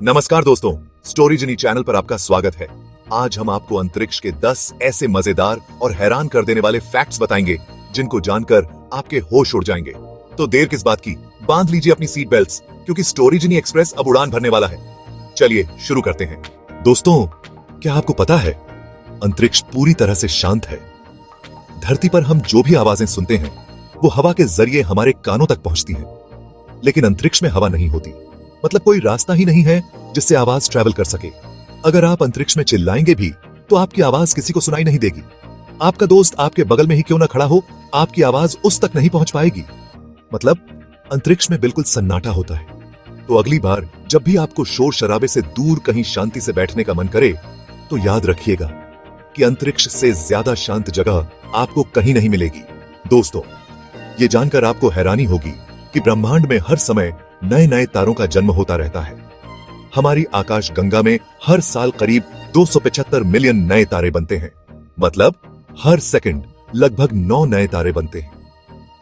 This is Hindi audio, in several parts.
नमस्कार दोस्तों, स्टोरी जिनी चैनल पर आपका स्वागत है। आज हम आपको अंतरिक्ष के 10 ऐसे मजेदार और हैरान कर देने वाले फैक्ट्स बताएंगे जिनको जानकर आपके होश उड़ जाएंगे। तो देर किस बात की, बांध लीजिए अपनी सीट बेल्ट्स, क्योंकि स्टोरी जिनी एक्सप्रेस अब उड़ान भरने वाला है। चलिए शुरू करते हैं। दोस्तों, क्या आपको पता है अंतरिक्ष पूरी तरह से शांत है। धरती पर हम जो भी आवाजें सुनते हैं वो हवा के जरिए हमारे कानों तक पहुंचती हैं, लेकिन अंतरिक्ष में हवा नहीं होती। मतलब कोई रास्ता ही नहीं है जिससे आवाज ट्रैवल कर सके। अगर आप अंतरिक्ष में चिल्लाएंगे भी तो आपकी आवाज किसी को सुनाई नहीं देगी। आपका दोस्त आपके बगल में ही क्यों ना खड़ा हो, आपकी आवाज उस तक नहीं पहुंच पाएगी। मतलब अंतरिक्ष में बिल्कुल सन्नाटा होता है। तो अगली बार जब भी आपको शोर शराबे से दूर कहीं शांति से बैठने का मन करे तो याद रखिएगा कि अंतरिक्ष से ज्यादा शांत जगह आपको कहीं नहीं मिलेगी। दोस्तों, ये जानकर आपको हैरानी होगी कि ब्रह्मांड में हर समय नए नए तारों का जन्म होता रहता है। हमारी आकाश गंगा में हर साल करीब 275 मिलियन नए तारे बनते हैं। मतलब हर सेकंड लगभग 9 नए तारे बनते हैं।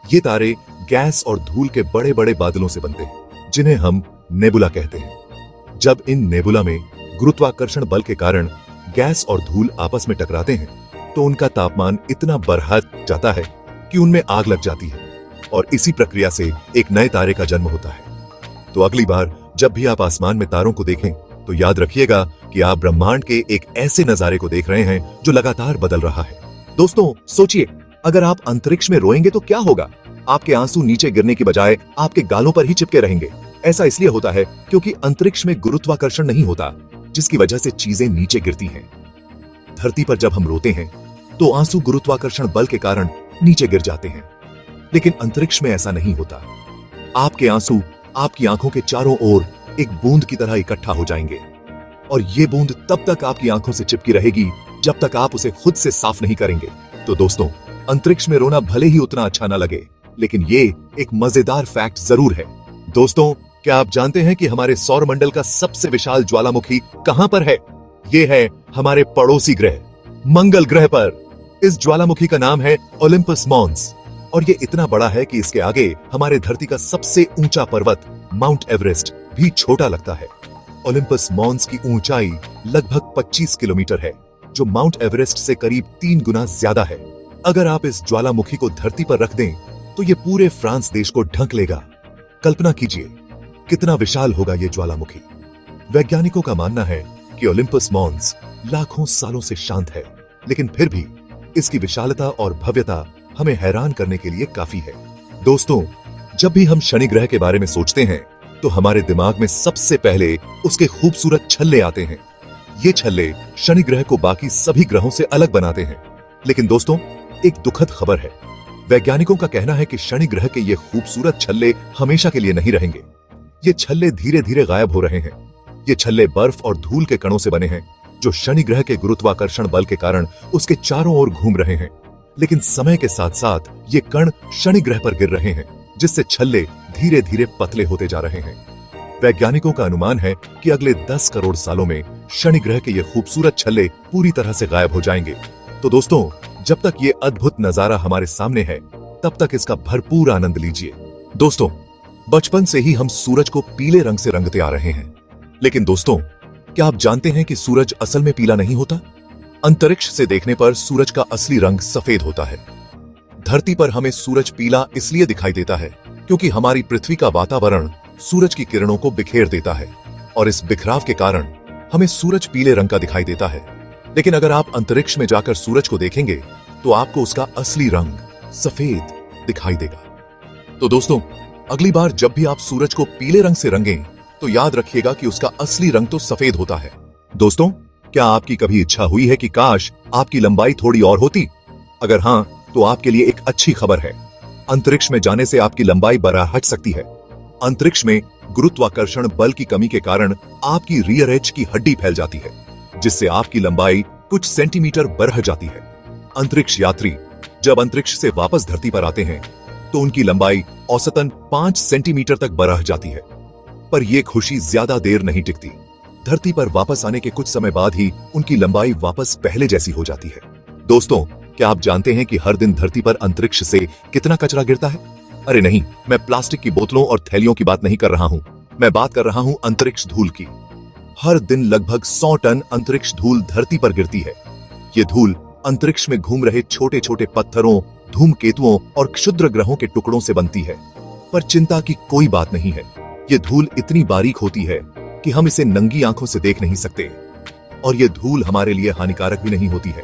ये तारे गैस और धूल के बड़े बड़े बादलों से बनते हैं, जिन्हें हम नेबुला कहते हैं। जब इन नेबुला में गुरुत्वाकर्षण बल के कारण गैस और धूल आपस में टकराते हैं तो उनका तापमान इतना बढ़ जाता है कि उनमें आग लग जाती है, और इसी प्रक्रिया से एक नए तारे का जन्म होता है। तो अगली बार जब भी आप आसमान में तारों को देखें तो याद रखिएगा कि आप ब्रह्मांड के एक ऐसे नजारे को देख रहे हैं जो लगातार बदल रहा है। दोस्तों सोचिए, अगर आप अंतरिक्ष में रोएंगे तो क्या होगा? आपके आंसू नीचे गिरने की बजाय आपके गालों पर ही चिपके रहेंगे। ऐसा इसलिए होता है क्योंकि अंतरिक्ष में गुरुत्वाकर्षण नहीं होता, जिसकी वजह से चीजें नीचे गिरती हैं। धरती पर जब हम रोते हैं तो आंसू गुरुत्वाकर्षण बल के कारण नीचे गिर जाते हैं, लेकिन अंतरिक्ष में ऐसा नहीं होता। आपके आंसू आपकी आंखों के चारों ओर एक बूंद की तरह इकट्ठा हो जाएंगे, और ये बूंद तब तक आपकी आंखों से चिपकी रहेगी जब तक आप उसे खुद से साफ नहीं करेंगे। तो दोस्तों, अंतरिक्ष में रोना भले ही उतना अच्छा ना लगे, लेकिन ये एक मजेदार फैक्ट जरूर है। दोस्तों, क्या आप जानते हैं कि हमारे सौरमंडल का सबसे विशाल ज्वालामुखी कहां पर है? ये है हमारे पड़ोसी ग्रह मंगल ग्रह पर। इस ज्वालामुखी का नाम है ओलिम्पस मॉन्स, और ये इतना बड़ा है कि इसके आगे हमारे धरती का सबसे ऊंचा पर्वत माउंट एवरेस्ट भी छोटा लगता है। ओलिम्पस मॉन्स की ऊंचाई लगभग 25 किलोमीटर है, जो माउंट एवरेस्ट से करीब 3 गुना ज्यादा है। अगर आप इस ज्वालामुखी को धरती पर रख दें तो ये पूरे फ्रांस देश को ढक लेगा। कल्पना कीजिए कितना विशाल होगा ये ज्वालामुखी। वैज्ञानिकों का मानना है कि ओलिम्पस मॉन्स लाखों सालों से शांत है, लेकिन फिर भी इसकी विशालता और भव्यता हमें हैरान करने के लिए काफी है। दोस्तों, जब भी हम शनि ग्रह के बारे में सोचते हैं तो हमारे दिमाग में सबसे पहले उसके खूबसूरत छल्ले आते हैं। ये छल्ले शनि ग्रह को बाकी सभी ग्रहों से अलग बनाते हैं। लेकिन दोस्तों, एक दुखद खबर है। वैज्ञानिकों का कहना है कि शनि ग्रह के ये खूबसूरत छल्ले हमेशा के लिए नहीं रहेंगे। ये छल्ले धीरे धीरे गायब हो रहे हैं। ये छल्ले बर्फ और धूल के कणों से बने हैं, जो शनि ग्रह के गुरुत्वाकर्षण बल के कारण उसके चारों ओर घूम रहे हैं। लेकिन समय के साथ साथ ये कण शनि ग्रह पर गिर रहे हैं, जिससे छल्ले धीरे धीरे पतले होते जा रहे हैं। वैज्ञानिकों का अनुमान है कि अगले 10 करोड़ सालों में शनि ग्रह के ये खूबसूरत छल्ले पूरी तरह से गायब हो जाएंगे। तो दोस्तों, जब तक ये अद्भुत नजारा हमारे सामने है, तब तक इसका भरपूर आनंद लीजिए। दोस्तों, बचपन से ही हम सूरज को पीले रंग से रंगते आ रहे हैं। लेकिन दोस्तों, क्या आप जानते हैं कि सूरज असल में पीला नहीं होता? अंतरिक्ष से देखने पर सूरज का असली रंग सफेद होता है। धरती पर हमें सूरज पीला इसलिए दिखाई देता है क्योंकि हमारी पृथ्वी का वातावरण सूरज की किरणों को बिखेर देता है, और इस बिखराव के कारण हमें सूरज पीले रंग का दिखाई देता है। लेकिन अगर आप अंतरिक्ष में जाकर सूरज को देखेंगे तो आपको उसका असली रंग सफेद दिखाई देगा। तो दोस्तों, अगली बार जब भी आप सूरज को पीले रंग से रंगें तो याद रखिएगा कि उसका असली रंग तो सफेद होता है। दोस्तों, क्या आपकी कभी इच्छा हुई है कि काश आपकी लंबाई थोड़ी और होती? अगर हाँ, तो आपके लिए एक अच्छी खबर है। अंतरिक्ष में जाने से आपकी लंबाई बढ़ सकती है। अंतरिक्ष में गुरुत्वाकर्षण बल की कमी के कारण आपकी रियर एज की हड्डी फैल जाती है, जिससे आपकी लंबाई कुछ सेंटीमीटर बढ़ जाती है। अंतरिक्ष यात्री जब अंतरिक्ष से वापस धरती पर आते हैं तो उनकी लंबाई औसतन 5 सेंटीमीटर तक बढ़ जाती है। पर यह खुशी ज्यादा देर नहीं टिकती। धरती पर वापस आने के कुछ समय बाद ही उनकी लंबाई वापस पहले जैसी हो जाती है। दोस्तों, क्या आप जानते हैं कि हर दिन धरती पर अंतरिक्ष से कितना कचरा गिरता है? अरे नहीं, मैं प्लास्टिक की बोतलों और थैलियों की बात नहीं कर रहा हूं। मैं बात कर रहा हूं अंतरिक्ष धूल की। हर दिन लगभग 100 टन अंतरिक्ष धूल धरती पर गिरती है। ये धूल अंतरिक्ष में घूम रहे छोटे छोटे पत्थरों, धूमकेतुओं और क्षुद्र ग्रहों के टुकड़ों से बनती है। पर चिंता की कोई बात नहीं है। ये धूल इतनी बारीक होती है कि हम इसे नंगी आंखों से देख नहीं सकते। और ये धूल हमारे लिए हानिकारक भी नहीं होती है,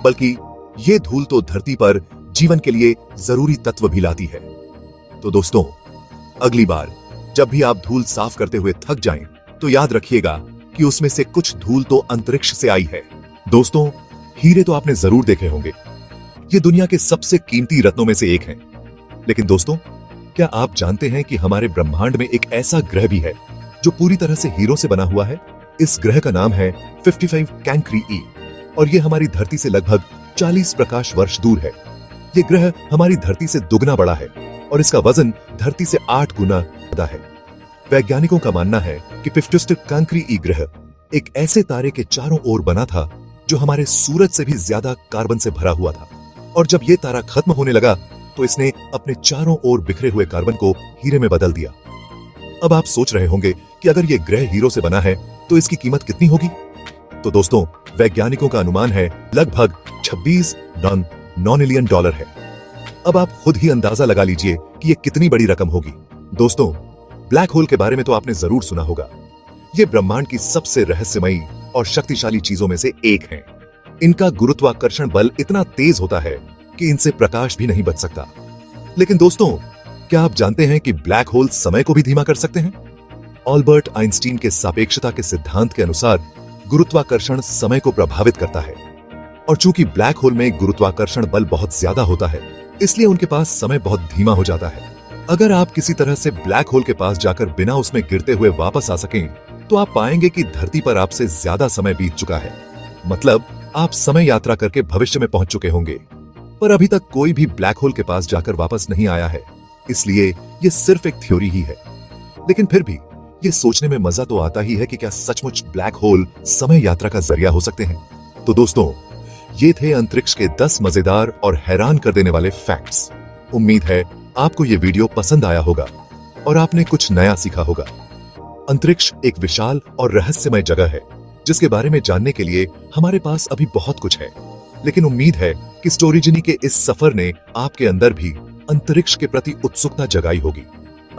बल्कि ये धूल तो धरती पर जीवन के लिए जरूरी तत्व भी लाती है। तो दोस्तों, अगली बार जब भी आप धूल साफ करते हुए थक जाएं, तो याद रखिएगा कि उसमें से कुछ धूल तो अंतरिक्ष से आई है। दोस्तों, हीरे तो आपने जरूर देखे होंगे। ये दुनिया के सबसे कीमती रत्नों में से एक हैं। लेकिन दोस्तों, क्या आप जानते हैं कि हमारे ब्रह्मांड में एक ऐसा ग्रह भी है जो पूरी तरह से हीरो से बना हुआ है? इस ग्रह का नाम है 55 कैंक्री ई और ये हमारी धरती से लगभग 40 प्रकाश वर्ष दूर है। ये ग्रह हमारी धरती से दुगना बड़ा है और इसका वजन धरती से 8 गुना ज्यादा है। वैज्ञानिकों का मानना है कि 55 कैंक्री ई ग्रह एक ऐसे तारे के चारों ओर बना था जो हमारे सूरज से भी ज्यादा कार्बन से भरा हुआ था। और जब ये तारा खत्म होने लगा तो इसने अपने चारों ओर बिखरे हुए कार्बन को हीरे में बदल दिया। अब आप सोच रहे होंगे कि अगर ये ग्रह हीरो से बना है तो इसकी कीमत कितनी होगी? तो दोस्तों, वैज्ञानिकों का अनुमान है लगभग 26 नॉनिलियन डॉलर है। अब आप खुद ही अंदाजा लगा लीजिए कि ये कितनी बड़ी रकम होगी। दोस्तों, ब्लैक होल के बारे में तो आपने जरूर सुना होगा। ये ब्रह्मांड की सबसे रहस्यमयी और शक्तिशाली चीजों में से एक है। इनका गुरुत्वाकर्षण बल इतना तेज होता है कि इनसे प्रकाश भी नहीं बच सकता। लेकिन दोस्तों, क्या आप जानते हैं कि ब्लैक होल समय को भी धीमा कर सकते हैं? अल्बर्ट आइंस्टीन के सापेक्षता के सिद्धांत के अनुसार गुरुत्वाकर्षण समय को प्रभावित करता है। और चूंकि ब्लैक होल में गुरुत्वाकर्षण बल बहुत ज्यादा होता है, इसलिए उनके पास समय बहुत धीमा हो जाता है। अगर आप किसी तरह से ब्लैक होल के पास जाकर बिना उसमें गिरते हुए वापस आ सकें, तो आप पाएंगे कि धरती पर आपसे ज्यादा समय बीत चुका है। मतलब आप समय यात्रा करके भविष्य में पहुंच चुके होंगे। पर अभी तक कोई भी ब्लैक होल के पास जाकर वापस नहीं आया है, इसलिए ये सिर्फ एक थ्योरी ही है। लेकिन फिर भी ये सोचने में मजा तो आता ही है कि क्या सचमुच ब्लैक होल समय यात्रा का जरिया हो सकते हैं। तो दोस्तों, ये थे अंतरिक्ष के 10 मजेदार और हैरान कर देने वाले फैक्ट्स। उम्मीद है आपको ये वीडियो पसंद आया होगा और आपने कुछ नया सीखा होगा। अंतरिक्ष एक विशाल और रहस्यमय जगह है जिसके बारे में जानने के लिए हमारे पास अभी बहुत कुछ है। लेकिन उम्मीद है कि स्टोरीजिनी के इस सफर ने आपके अंदर भी अंतरिक्ष के प्रति उत्सुकता जगाई होगी।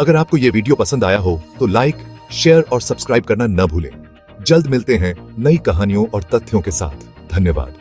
अगर आपको ये वीडियो पसंद आया हो तो लाइक, शेयर और सब्सक्राइब करना न भूलें। जल्द मिलते हैं नई कहानियों और तथ्यों के साथ। धन्यवाद।